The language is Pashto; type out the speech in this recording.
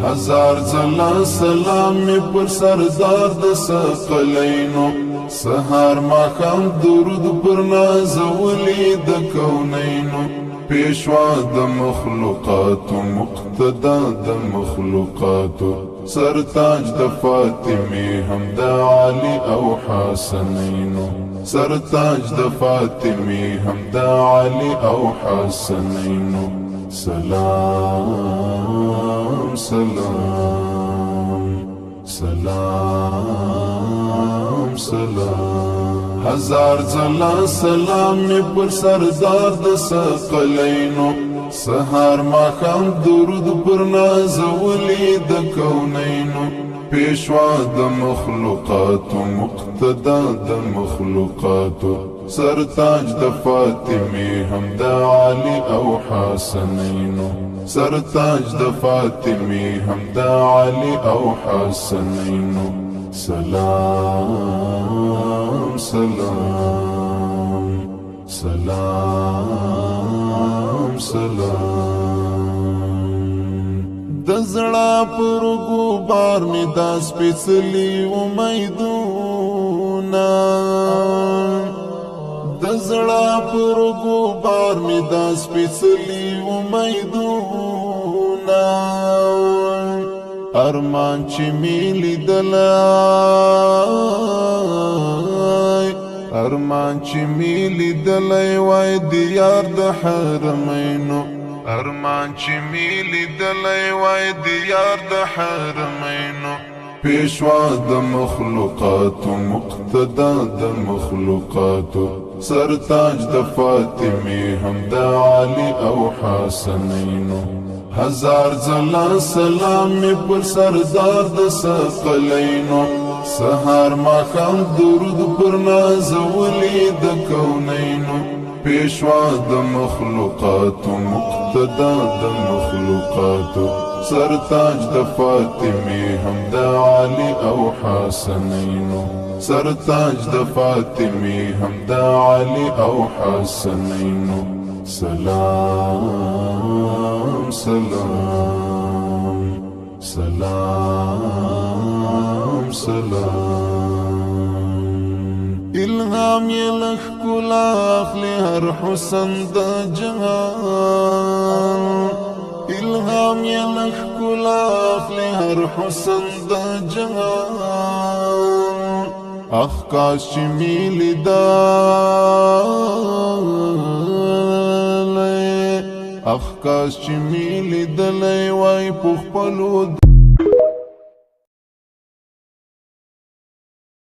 هزار ځله سلام می پر سردار د ثقلینو سهار ماښام درود پر نازولی د کونینو پیشوا د مخلوقاتو مقتدا د مخلوقاتو سرتاج د فاطمی هم د علی او حسنینو سرتاج د فاطمی هم د علی او حسنینو سلام سلام سلام سلام هزار ځله سلام می پر سردار د ثقلینو سهار ماښام درود پر نازولی د کونینو پیشوا د مخلوقاتو مقتدا د مخلوقاتو سرتاج د فاطمی هم د علی او حسنینو سرتاج د فاطمی هم د علی او حسنینو سلام سلام سلام سلام د زړه پر ګوبار می دا سپېڅلي امیدونه د زړه پر ګوبار می دا سپېڅلي امیدونه ارمان چې می لیدلی ارمان چې می لیدلی وای د یار د حرمینو ارمان چې می لیدلی وای د یار د حرمینو پیشوا د مخلوقاتو مقتدا د مخلوقاتو سرتاج د فاطمی هم د علی او حسنینو هزار ځله سلام می پر سردار د ثقلینو سهار ماښام درود پر نازولی د کونینو پیشوا د مخلوقاتو مقتدا د مخلوقاتو سرتاج د فاطمی هم د علی او حسنینو سرتاج د فاطمی هم د علی او حسنینو سلام سلام سلام سلام الهام یې له ښکلا اخلي هر حسن د جهان الهام یې له ښکلا اخلي هر حسن د جهان اخ کاش چې مې لیدلی اخ کاش چې مې لیدلی وای په خپلو